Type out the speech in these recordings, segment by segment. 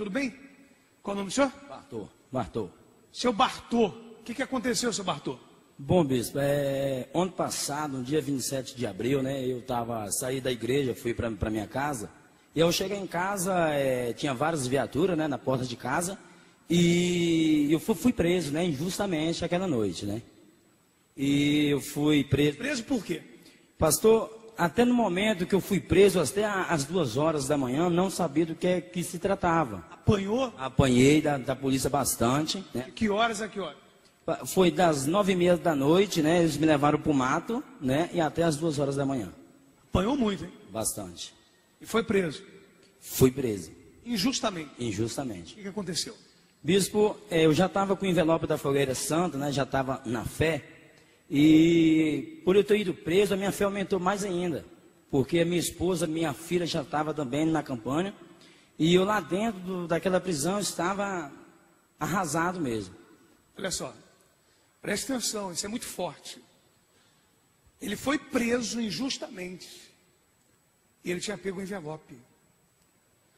tudo bem? Qual o nome do senhor? Bartô. Seu Bartô, o que aconteceu, seu Bartô? Bom, bispo, ano passado, no dia 27 de abril, né, saí da igreja, fui para minha casa, e eu cheguei em casa, tinha várias viaturas, né, na porta de casa, e eu fui preso, né, injustamente aquela noite, né. E eu fui preso. Preso por quê? Pastor, até no momento que eu fui preso, até às 2 horas da manhã, não sabia do que se tratava. Apanhou? Apanhei da polícia bastante, né. De que horas a que hora? Foi das 9h30 da noite, né? Eles me levaram para o mato, né? E até as 2 horas da manhã. Apanhou muito, hein? Bastante. E foi preso? Fui preso. Injustamente? Injustamente. O que aconteceu? Bispo, eu já estava com o envelope da Fogueira Santa, né? Já estava na fé. E por eu ter ido preso, a minha fé aumentou mais ainda. Porque a minha esposa, minha filha já estava também na campanha. E eu lá dentro daquela prisão estava arrasado mesmo. Olha só. Preste atenção, isso é muito forte. Ele foi preso injustamente. E ele tinha pego o envelope.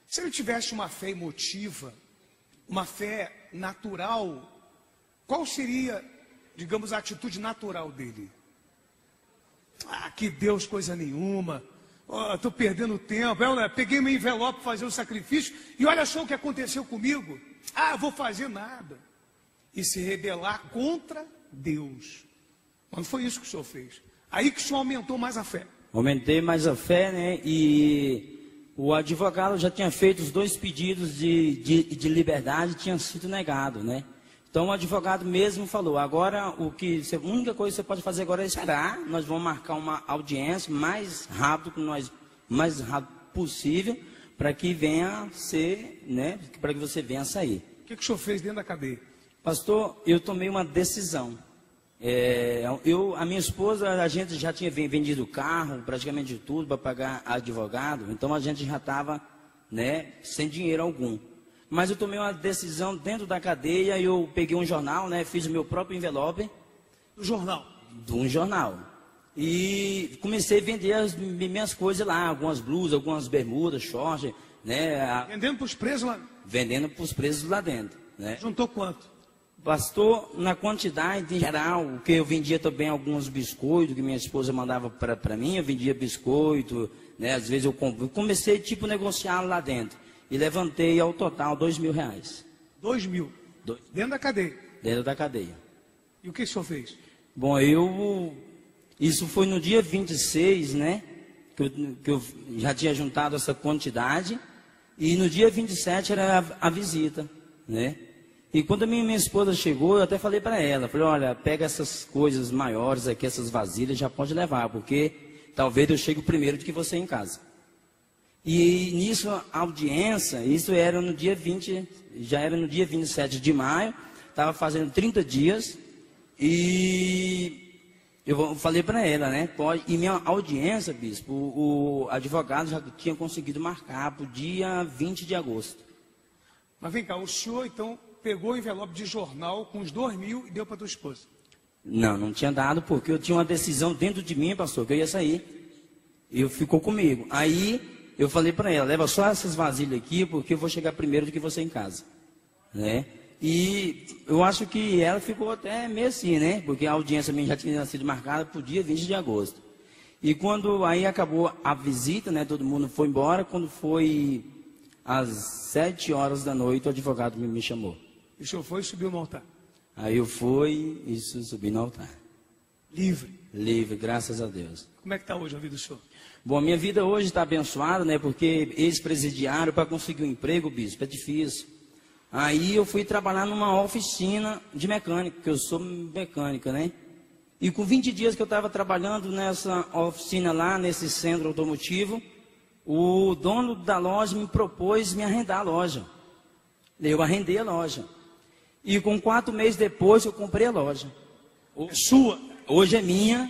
Se ele tivesse uma fé emotiva, uma fé natural, qual seria, digamos, a atitude natural dele? Ah, que Deus, coisa nenhuma. Estou perdendo tempo. Peguei meu envelope para fazer o sacrifício e olha só o que aconteceu comigo. Ah, vou fazer nada. E se rebelar contra Deus. Mas não foi isso que o senhor fez. Aí que o senhor aumentou mais a fé. Aumentei mais a fé, né? E o advogado já tinha feito os 2 pedidos de liberdade, tinha sido negado, né? Então o advogado mesmo falou, agora a única coisa que você pode fazer agora é esperar, nós vamos marcar uma audiência mais rápido possível, para que venha ser, né? Para que você venha sair. O que o senhor fez dentro da cadeia? Pastor, eu tomei uma decisão. A minha esposa, a gente já tinha vendido o carro, praticamente tudo, para pagar advogado. Então a gente já estava, né, sem dinheiro algum. Mas eu tomei uma decisão dentro da cadeia. Eu peguei um jornal, né, fiz o meu próprio envelope. Do jornal? De um jornal. E comecei a vender as minhas coisas lá, algumas blusas, algumas bermudas, short, né. Vendendo para os presos lá? Vendendo para os presos lá dentro, né. Juntou quanto? Pastor, na quantidade em geral, que eu vendia também alguns biscoitos que minha esposa mandava para mim, eu vendia biscoito, né? Às vezes eu comecei tipo negociar lá dentro e levantei ao total R$2.000. 2.000? Dentro da cadeia? Dentro da cadeia. E o que o senhor fez? Bom, isso foi no dia 26, né? Que eu já tinha juntado essa quantidade e no dia 27 era a visita, né? E quando a minha esposa chegou, eu até falei para ela, falei, olha, pega essas coisas maiores aqui, essas vasilhas, já pode levar, porque talvez eu chegue primeiro do que você em casa. E nisso, a audiência, isso era no dia 20, já era no dia 27 de maio, estava fazendo 30 dias, e eu falei para ela, né, e minha audiência, bispo, o advogado já tinha conseguido marcar para o dia 20 de agosto. Mas vem cá, o senhor então pegou o envelope de jornal com os 2.000 e deu para tua esposa? Não tinha dado, porque eu tinha uma decisão dentro de mim, pastor, que eu ia sair. E ficou comigo. Aí eu falei para ela, leva só essas vasilhas aqui, porque eu vou chegar primeiro do que você em casa, né? E eu acho que ela ficou até meio assim, né? Porque a audiência minha já tinha sido marcada para o dia 20 de agosto. E quando aí acabou a visita, né? Todo mundo foi embora. Quando foi às 7 horas da noite, o advogado me chamou. E o senhor foi e subiu no altar? Aí eu fui e subi no altar. Livre? Livre, graças a Deus. Como é que está hoje a vida do senhor? Bom, minha vida hoje está abençoada, né? Porque ex-presidiário, para conseguir um emprego, bispo, é difícil. Aí eu fui trabalhar numa oficina de mecânica, que eu sou mecânica, né? E com 20 dias que eu estava trabalhando nessa oficina lá, nesse centro automotivo, o dono da loja me propôs me arrendar a loja. Eu arrendei a loja. E com 4 meses depois eu comprei a loja. É sua? Hoje é minha.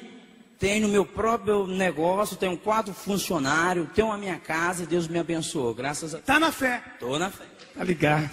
Tenho meu próprio negócio, tenho 4 funcionários, tenho a minha casa e Deus me abençoou. Graças a Deus. Está na fé? Estou na fé. Tá ligado.